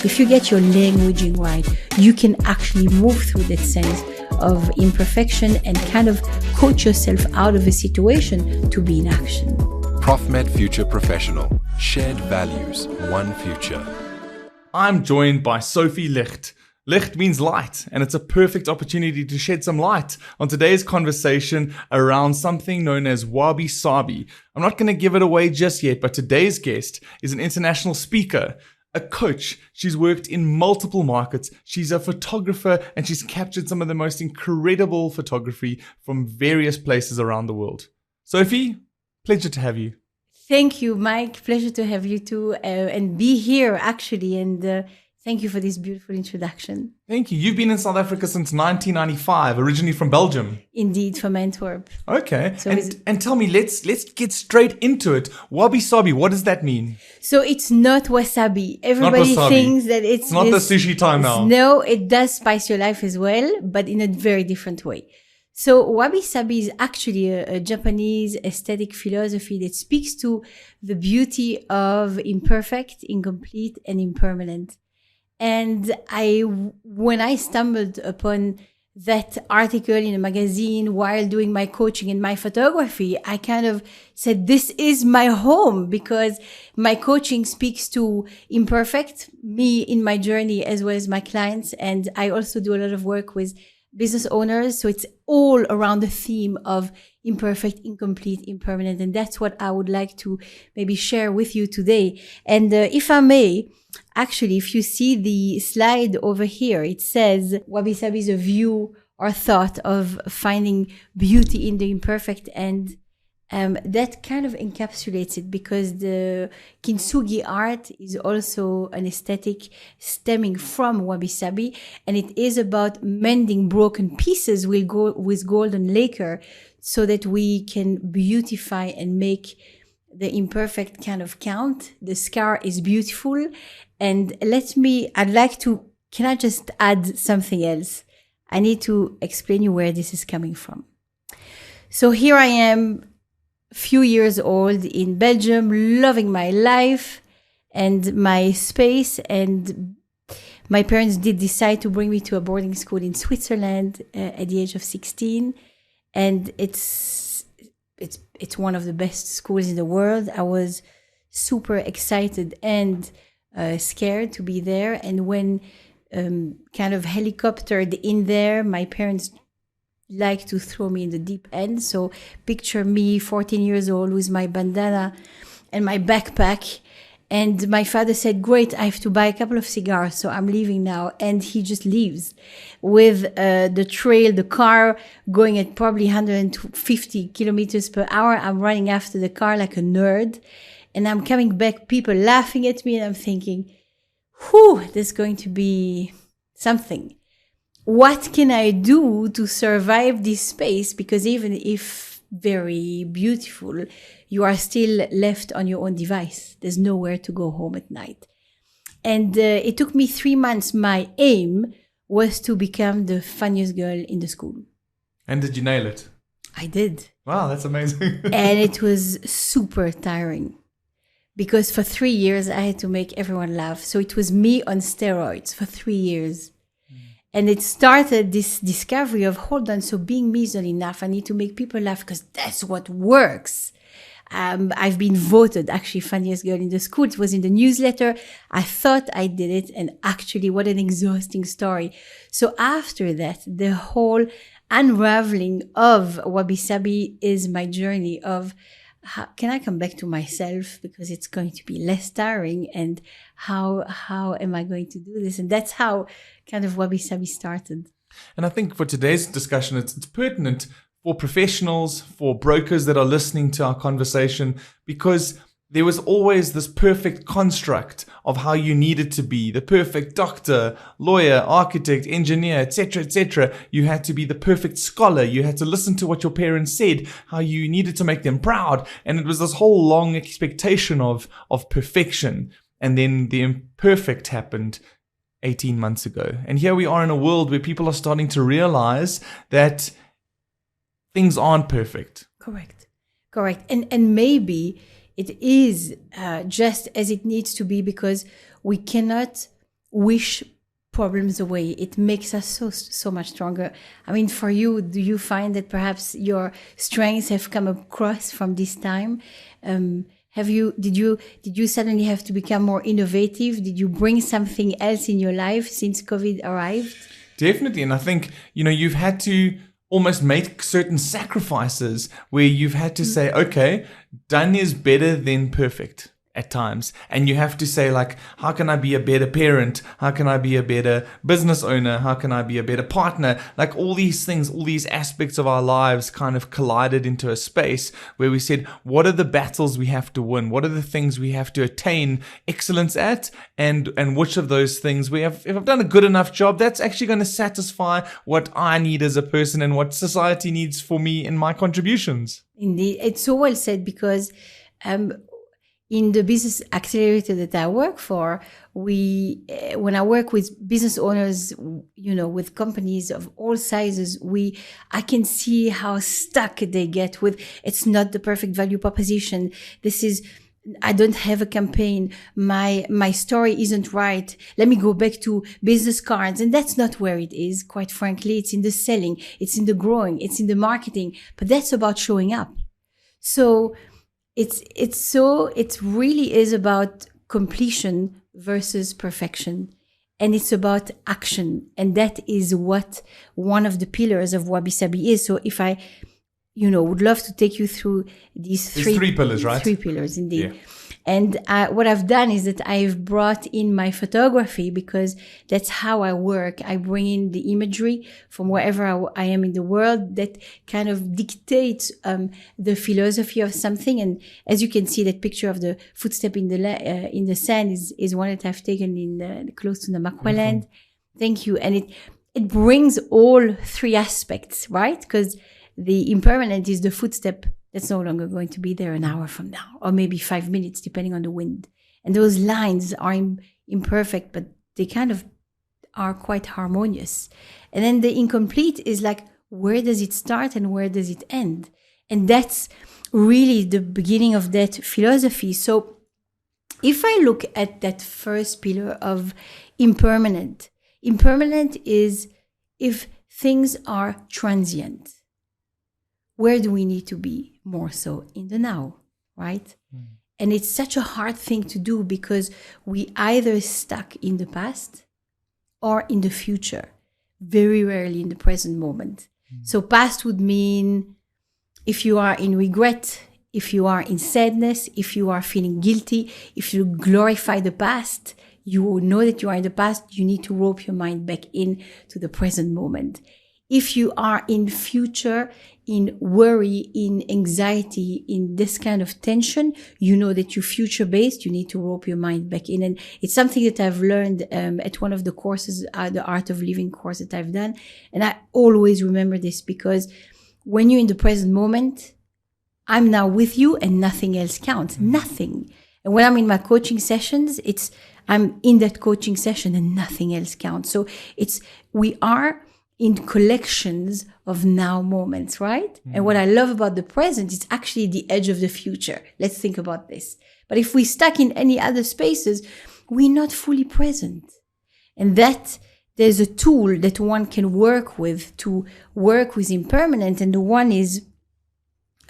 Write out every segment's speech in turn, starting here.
If you get your languaging right, you can actually move through that sense of imperfection and kind of coach yourself out of a situation to be in action. Profmed Future Professional. Shared values, one future. I'm joined by Sophie Licht. Licht means light, and it's a perfect opportunity to shed some light on today's conversation around something known as Wabi-Sabi. I'm not going to give it away just yet, but today's guest is an international speaker, a coach. She's worked in multiple markets. She's a photographer, and she's captured some of the most incredible photography from various places around the world. Sophie, pleasure to have you. Thank you, Mike. Pleasure to have you too, and be here actually. And thank you for this beautiful introduction. Thank you. You've been in South Africa since 1995, originally from Belgium. Indeed, from Antwerp. Okay. So and tell me, let's get straight into it. Wabi-Sabi, what does that mean? So it's not wasabi. Everybody thinks that it's not the sushi time now. No, it does spice your life as well, but in a very different way. So Wabi-Sabi is actually a Japanese aesthetic philosophy that speaks to the beauty of imperfect, incomplete, and impermanent. And when I stumbled upon that article in a magazine while doing my coaching and my photography, I kind of said, this is my home, because my coaching speaks to imperfect, me in my journey, as well as my clients. And I also do a lot of work with business owners. So it's all around the theme of imperfect, incomplete, impermanent. And that's what I would like to maybe share with you today. And if I may, actually, if you see the slide over here, it says Wabi-Sabi is a view or thought of finding beauty in the imperfect. And that kind of encapsulates it, because the kintsugi art is also an aesthetic stemming from Wabi-Sabi, and it is about mending broken pieces with golden lacquer so that we can beautify and make the imperfect kind of count. The scar is beautiful. And can I just add something else? I need to explain you where this is coming from. So here I am, few years old in Belgium, loving my life and my space. And my parents did decide to bring me to a boarding school in Switzerland at the age of 16. And it's one of the best schools in the world. I was super excited and scared to be there. And when kind of helicoptered in there, my parents like to throw me in the deep end. So picture me 14 years old with my bandana and my backpack. And my father said, great, I have to buy a couple of cigars, so I'm leaving now. And he just leaves with the car going at probably 150 kilometers per hour. I'm running after the car like a nerd. And I'm coming back, people laughing at me. And I'm thinking, this is going to be something. What can I do to survive this space? Because even if very beautiful, you are still left on your own device. There's nowhere to go home at night. And it took me 3 months. My aim was to become the funniest girl in the school. And did you nail it? I did. Wow, that's amazing. And it was super tiring, because for 3 years I had to make everyone laugh. So it was me on steroids for 3 years. And it started this discovery of, hold on, so being me is not enough. I need to make people laugh because that's what works. I've been voted actually funniest girl in the school. It was in the newsletter. I thought I did it. And actually, what an exhausting story. So after that, the whole unraveling of Wabi-Sabi is my journey of, how can I come back to myself, because it's going to be less tiring, and how am I going to do this? And that's how kind of Wabi-Sabi started. And I think for today's discussion, it's pertinent for professionals, for brokers that are listening to our conversation, because there was always this perfect construct of how you needed to be, the perfect doctor, lawyer, architect, engineer, etc., etc. You had to be the perfect scholar. You had to listen to what your parents said, how you needed to make them proud. And it was this whole long expectation of perfection. And then the imperfect happened 18 months ago. And here we are in a world where people are starting to realize that things aren't perfect. Correct. And maybe it is just as it needs to be, because we cannot wish problems away. It makes us so much stronger. I mean, for you, do you find that perhaps your strengths have come across from this time? Did you suddenly have to become more innovative? Did you bring something else in your life since COVID arrived? Definitely. And I think, you've had to almost make certain sacrifices where you've had to say, okay, done is better than perfect at times. And you have to say, like, how can I be a better parent? How can I be a better business owner? How can I be a better partner? Like all these things, all these aspects of our lives kind of collided into a space where we said, what are the battles we have to win? What are the things we have to attain excellence at? And which of those things if I've done a good enough job, that's actually going to satisfy what I need as a person and what society needs for me in my contributions. Indeed. It's so well said, because in the business accelerator that I work for, when I work with business owners, with companies of all sizes, I can see how stuck they get with, it's not the perfect value proposition. I don't have a campaign. My story isn't right. Let me go back to business cards. And that's not where it is. Quite frankly, it's in the selling, it's in the growing, it's in the marketing, but that's about showing up. So it really is about completion versus perfection. And it's about action. And that is what one of the pillars of WabiSabi is. So if I, would love to take you through these three pillars, right? 3 pillars, indeed. Yeah. And what I've done is that I've brought in my photography, because that's how I work. I bring in the imagery from wherever I am in the world that kind of dictates the philosophy of something. And as you can see, that picture of the footstep in the sand is one that I've taken in close to the Makwaland. Mm-hmm. Thank you. And it brings all 3 aspects, right? Because the impermanent is the footstep that's no longer going to be there an hour from now, or maybe 5 minutes, depending on the wind. And those lines are imperfect, but they kind of are quite harmonious. And then the incomplete is like, where does it start and where does it end? And that's really the beginning of that philosophy. So if I look at that first pillar of impermanent is if things are transient. Where do we need to be more so? In the now, right? Mm. And it's such a hard thing to do, because we either stuck in the past or in the future, very rarely in the present moment. Mm. So past would mean if you are in regret, if you are in sadness, if you are feeling guilty, if you glorify the past, you know that you are in the past, you need to rope your mind back in to the present moment. If you are in future, in worry, in anxiety, in this kind of tension, you know that you're future-based, you need to rope your mind back in. And it's something that I've learned at one of the courses, the Art of Living course that I've done. And I always remember this, because when you're in the present moment, I'm now with you and nothing else counts, nothing. And when I'm in my coaching sessions, I'm in that coaching session and nothing else counts. So we are in collections of now moments, right? Mm. And what I love about the present is actually the edge of the future. Let's think about this. But if we're stuck in any other spaces, we're not fully present. And that there's a tool that one can work with to work with impermanent. And the one is,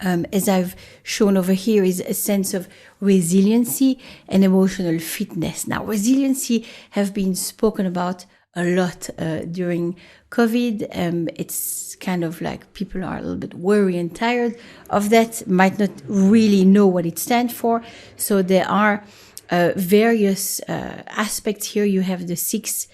as I've shown over here, is a sense of resiliency and emotional fitness. Now, resiliency have been spoken about a lot during COVID. It's kind of like people are a little bit worried and tired of that, might not really know what it stands for. So there are various aspects here. You have the 6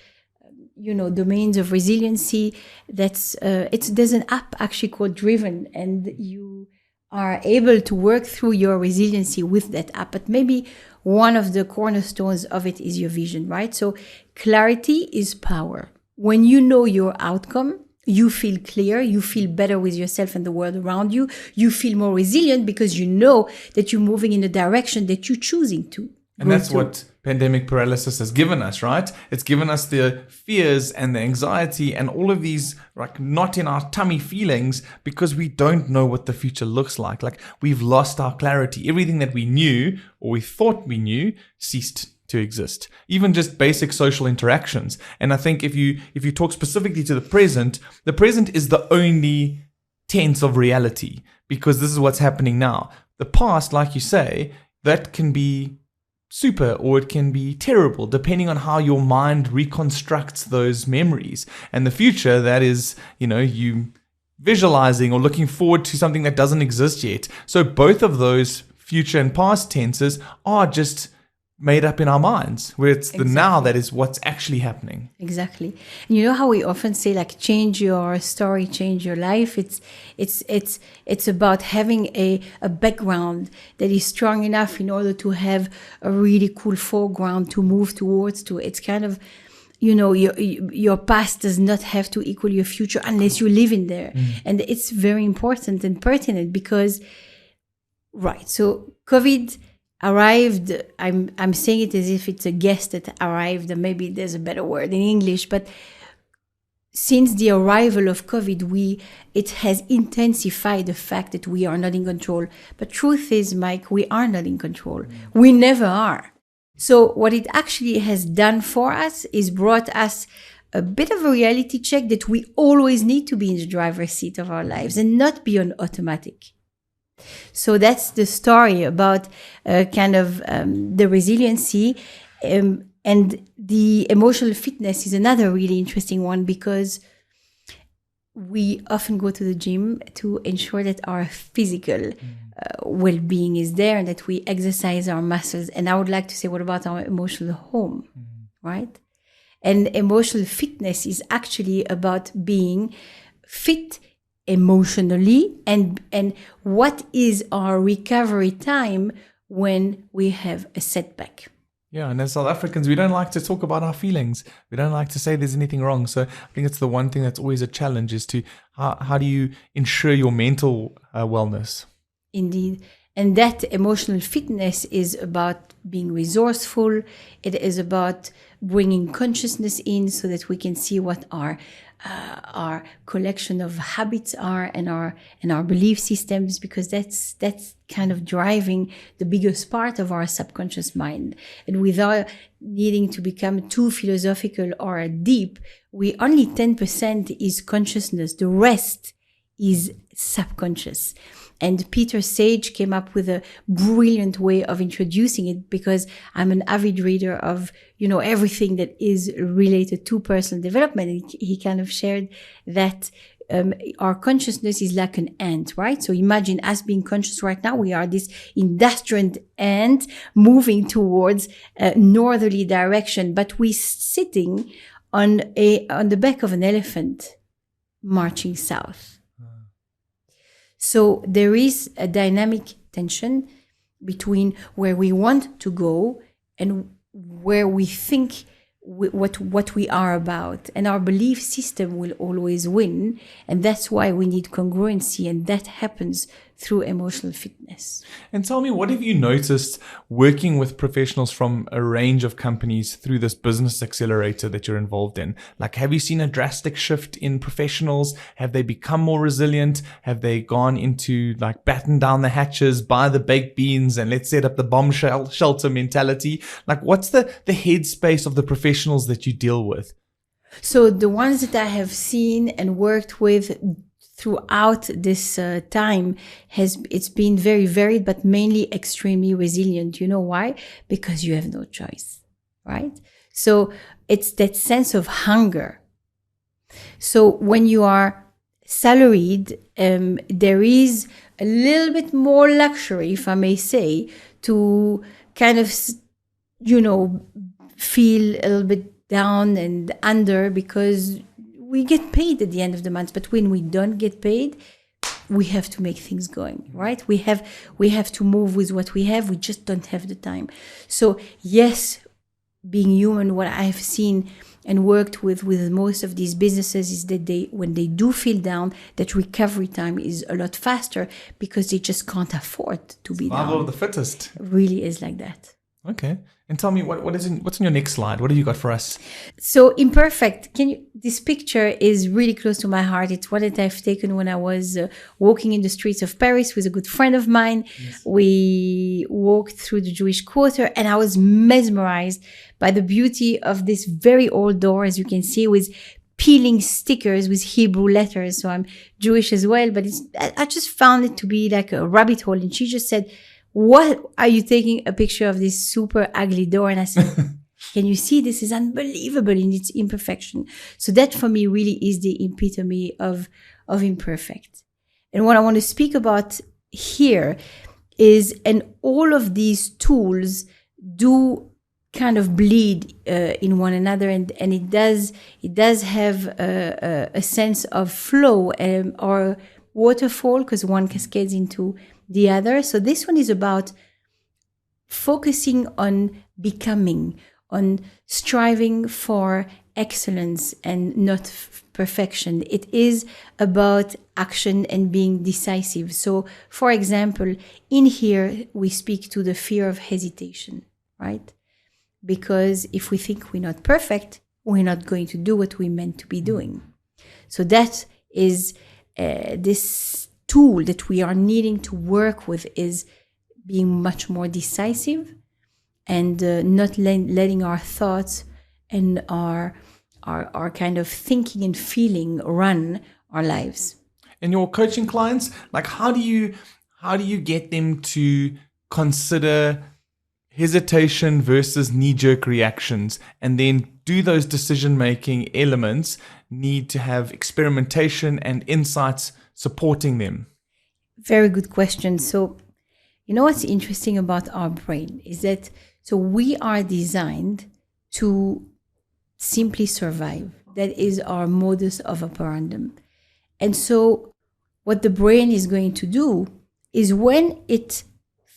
domains of resiliency. There's an app actually called Driven, and you are able to work through your resiliency with that app. But maybe one of the cornerstones of it is your vision, right? So clarity is power. When you know your outcome, you feel clear, you feel better with yourself and the world around you. You feel more resilient because you know that you're moving in the direction that you're choosing to. And that's what pandemic paralysis has given us, right? It's given us the fears and the anxiety and all of these like not in our tummy feelings because we don't know what the future looks like. Like we've lost our clarity. Everything that we knew or we thought we knew ceased to exist, even just basic social interactions. And I think if you talk specifically to the present is the only tense of reality, because this is what's happening now. The past, like you say, that can be super or it can be terrible, depending on how your mind reconstructs those memories. And the future, that is, you visualizing or looking forward to something that doesn't exist yet. So both of those future and past tenses are just made up in our minds, where it's the now that is what's actually happening. Exactly. And you know how we often say, like, change your story, change your life. It's about having a background that is strong enough in order to have a really cool foreground to move towards. It's kind of, your past does not have to equal your future unless you live in there. And it's very important and pertinent because, right, so COVID arrived, I'm saying it as if it's a guest that arrived, and maybe there's a better word in English, but since the arrival of COVID, it has intensified the fact that we are not in control. But truth is, Mike, we are not in control. We never are. So what it actually has done for us is brought us a bit of a reality check that we always need to be in the driver's seat of our lives and not be on automatic. So that's the story about the resiliency, and the emotional fitness is another really interesting one, because we often go to the gym to ensure that our physical well-being is there and that we exercise our muscles. And I would like to say, what about our emotional home, right? And emotional fitness is actually about being fit emotionally, and what is our recovery time when we have a setback. Yeah, and as South Africans, we don't like to talk about our feelings. We don't like to say there's anything wrong. So I think it's the one thing that's always a challenge, is to how do you ensure your mental wellness? Indeed. And that emotional fitness is about being resourceful. It is about bringing consciousness in so that we can see what our collection of habits are, and our belief systems, because that's kind of driving the biggest part of our subconscious mind. And without needing to become too philosophical or deep, we only 10% is consciousness. The rest is subconscious. And Peter Sage came up with a brilliant way of introducing it, because I'm an avid reader of, everything that is related to personal development. He kind of shared that our consciousness is like an ant, right? So imagine us being conscious right now. We are this industrial ant moving towards a northerly direction, but we're sitting on the back of an elephant marching south. So there is a dynamic tension between where we want to go and where we think what we are about. And our belief system will always win. And that's why we need congruency. And that happens through emotional fitness. And tell me, what have you noticed working with professionals from a range of companies through this business accelerator that you're involved in? Like, have you seen a drastic shift in professionals? Have they become more resilient? Have they gone into, like, batten down the hatches, buy the baked beans, and let's set up the bomb shelter mentality? Like, what's the headspace of the professionals that you deal with? So the ones that I have seen and worked with throughout this time, it's been very varied, but mainly extremely resilient. You know why? Because you have no choice, right? So it's that sense of hunger. So when you are salaried, there is a little bit more luxury, if I may say, to kind of, feel a little bit down and under, because we get paid at the end of the month. But when we don't get paid, we have to make things going, right? We have to move with what we have. We just don't have the time. So yes, being human, what I've seen and worked with most of these businesses is that when they do feel down, that recovery time is a lot faster, because they just can't afford to be down. Survival of the fittest. It really is like that. Okay. And tell me, what's in your next slide? What have you got for us? So Imperfect, this picture is really close to my heart. It's one that I've taken when I was walking in the streets of Paris with a good friend of mine. Yes. We walked through the Jewish quarter and I was mesmerized by the beauty of this very old door, as you can see, with peeling stickers with Hebrew letters. So I'm Jewish as well, but I just found it to be like a rabbit hole. And she just said, "What are you taking a picture of this super ugly door?" And I said, "Can you see? This is unbelievable in its imperfection." So that for me really is the epitome of imperfect. And what I want to speak about here is, and all of these tools do kind of bleed in one another, and it does have a sense of flow or waterfall, because one cascades into the other. So this one is about focusing on becoming, on striving for excellence and not perfection. It is about action and being decisive. So, for example, in here, we speak to the fear of hesitation, right? Because if we think we're not perfect, we're not going to do what we're meant to be doing. So that is this tool that we are needing to work with, is being much more decisive and not letting our thoughts and our kind of thinking and feeling run our lives. And your coaching clients, like how do you get them to consider hesitation versus knee-jerk reactions, and then do those decision-making elements need to have experimentation and insights supporting them? Very good question. So, you know what's interesting about our brain is that, so we are designed to simply survive. That is our modus of operandum. And so what the brain is going to do is, when it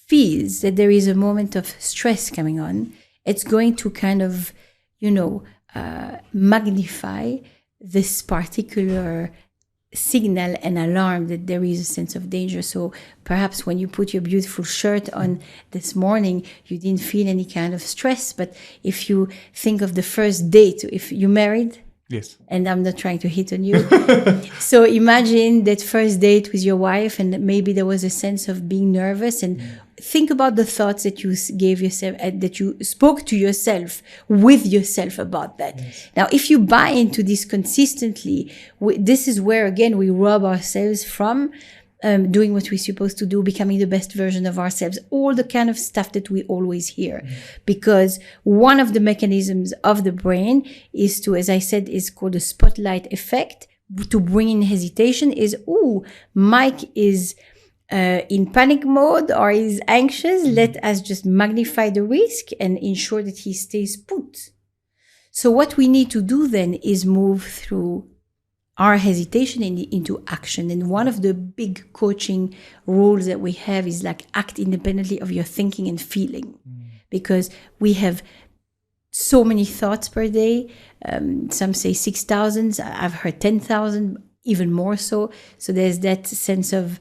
feels that there is a moment of stress coming on, it's going to kind of, magnify this particular signal and alarm that there is a sense of danger. So perhaps when you put your beautiful shirt on this morning, you didn't feel any kind of stress. But if you think of the first date, if you married, yes, and I'm not trying to hit on you. So imagine that first date with your wife, and maybe there was a sense of being nervous, and think about the thoughts that you gave yourself, that you spoke to yourself, with yourself about that. Yes. Now, if you buy into this consistently, this is where, again, we rob ourselves from doing what we're supposed to do, becoming the best version of ourselves, all the kind of stuff that we always hear. Mm. Because one of the mechanisms of the brain is to, as I said, is called the spotlight effect, to bring in hesitation, is, Mike is in panic mode or is anxious. Let us just magnify the risk and ensure that he stays put. So what we need to do then is move through our hesitation into action. And one of the big coaching rules that we have is like, act independently of your thinking and feeling. Because we have so many thoughts per day. Some say 6,000. I've heard 10,000, even more so. So there's that sense of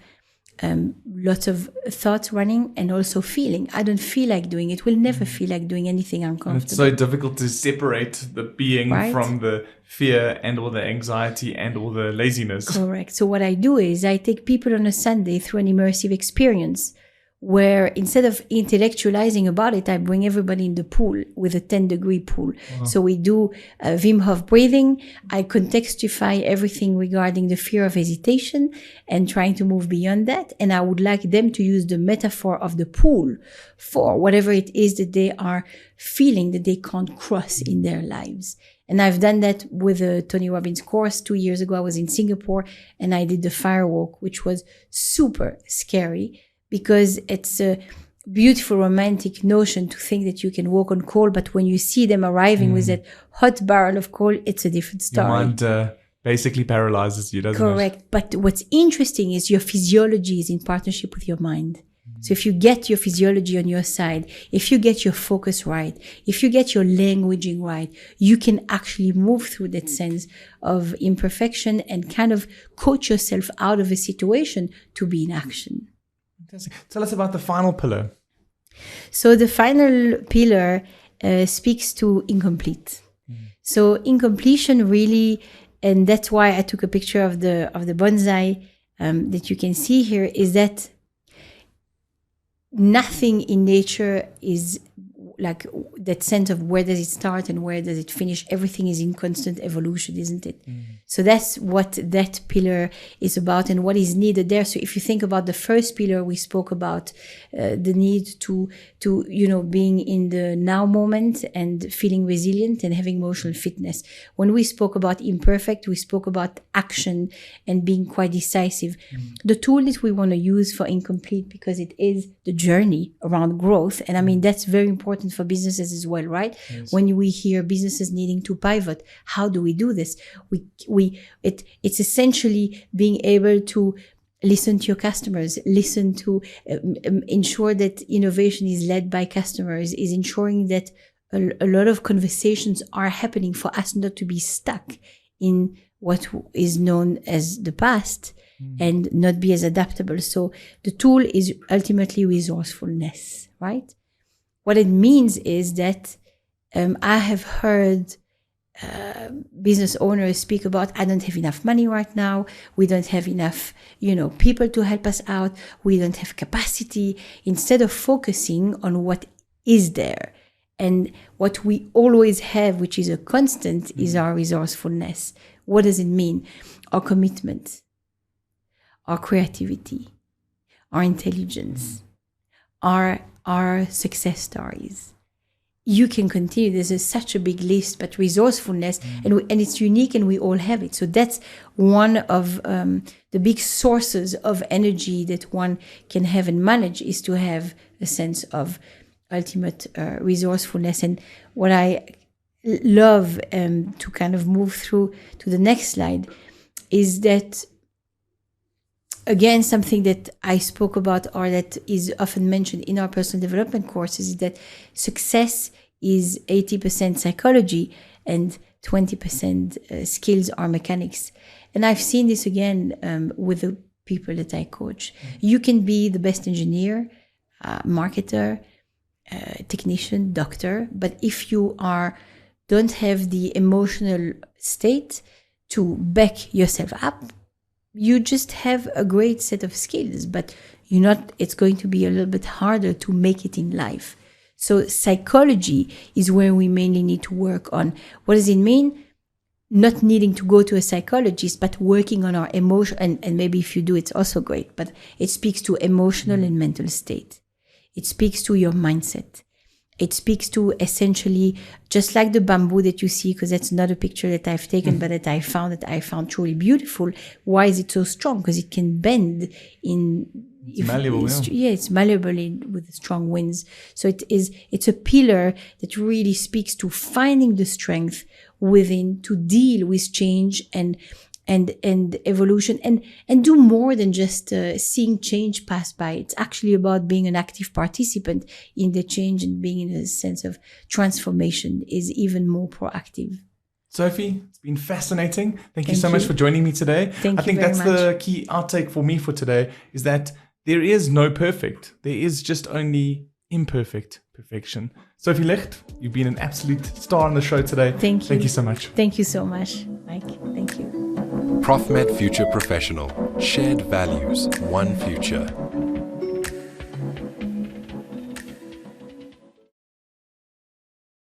lots of thoughts running, and also feeling. I don't feel like doing it. Will never feel like doing anything uncomfortable. And it's so difficult to separate the being from the fear and all the anxiety and all the laziness. Correct. So what I do is I take people on a Sunday through an immersive experience where, instead of intellectualizing about it, I bring everybody in the pool with a 10-degree pool. Wow. So we do Wim Hof breathing. I contextify everything regarding the fear of hesitation and trying to move beyond that. And I would like them to use the metaphor of the pool for whatever it is that they are feeling that they can't cross in their lives. And I've done that with a Tony Robbins course. 2 years ago, I was in Singapore and I did the firewalk, which was super scary, because it's a beautiful romantic notion to think that you can walk on coal, but when you see them arriving with that hot barrel of coal, it's a different story. Your mind basically paralyzes you, doesn't it? Correct. But what's interesting is your physiology is in partnership with your mind. So if you get your physiology on your side, if you get your focus right, if you get your languaging right, you can actually move through that sense of imperfection and kind of coach yourself out of a situation to be in action. Tell us about the final pillar. So the final pillar speaks to incomplete. So incompletion really, and that's why I took a picture of the bonsai that you can see here, is that nothing in nature is like that sense of where does it start and where does it finish. Everything is in constant evolution, isn't it? So that's what that pillar is about and what is needed there. So if you think about the first pillar, we spoke about the need to being in the now moment and feeling resilient and having emotional fitness. When we spoke about imperfect, we spoke about action and being quite decisive. The tool that we want to use for incomplete, because it is the journey around growth, and I mean that's very important for businesses as well, right? Yes. When we hear businesses needing to pivot, how do we do this? It's essentially being able to listen to your customers, listen to ensure that innovation is led by customers, is ensuring that a lot of conversations are happening for us not to be stuck in what is known as the past and not be as adaptable. So the tool is ultimately resourcefulness, right? What it means is that I have heard business owners speak about, I don't have enough money right now. We don't have enough, people to help us out. We don't have capacity. Instead of focusing on what is there and what we always have, which is a constant, is our resourcefulness. What does it mean? Our commitment, our creativity, our intelligence, our success stories. You can continue. There's such a big list, but resourcefulness, and it's unique, and we all have it. So that's one of the big sources of energy that one can have and manage, is to have a sense of ultimate resourcefulness. And what I love to kind of move through to the next slide is that, again, something that I spoke about, or that is often mentioned in our personal development courses, is that success is 80% psychology and 20% skills or mechanics. And I've seen this again with the people that I coach. You can be the best engineer, marketer, technician, doctor, but if you don't have the emotional state to back yourself up, you just have a great set of skills, but it's going to be a little bit harder to make it in life. So psychology is where we mainly need to work on. What does it mean? Not needing to go to a psychologist, but working on our emotion. And maybe if you do, it's also great, but it speaks to emotional and mental state. It speaks to your mindset. It speaks to essentially, just like the bamboo that you see, because that's not a picture that I've taken, but that I found truly beautiful. Why is it so strong? Because it can bend in. It's malleable, it's malleable with strong winds. So it's a pillar that really speaks to finding the strength within to deal with change and evolution and do more than just seeing change pass by. It's actually about being an active participant in the change, and being in a sense of transformation is even more proactive. Sophie, it's been fascinating. Thank you so much for joining me today. I think that's the key outtake for me for today, is that there is no perfect. There is just only imperfect perfection. Sophie Licht, you've been an absolute star on the show today. Thank you. Thank you so much. Thank you so much, Mike. Thank you. Profmed Future Professional. Shared values, one future.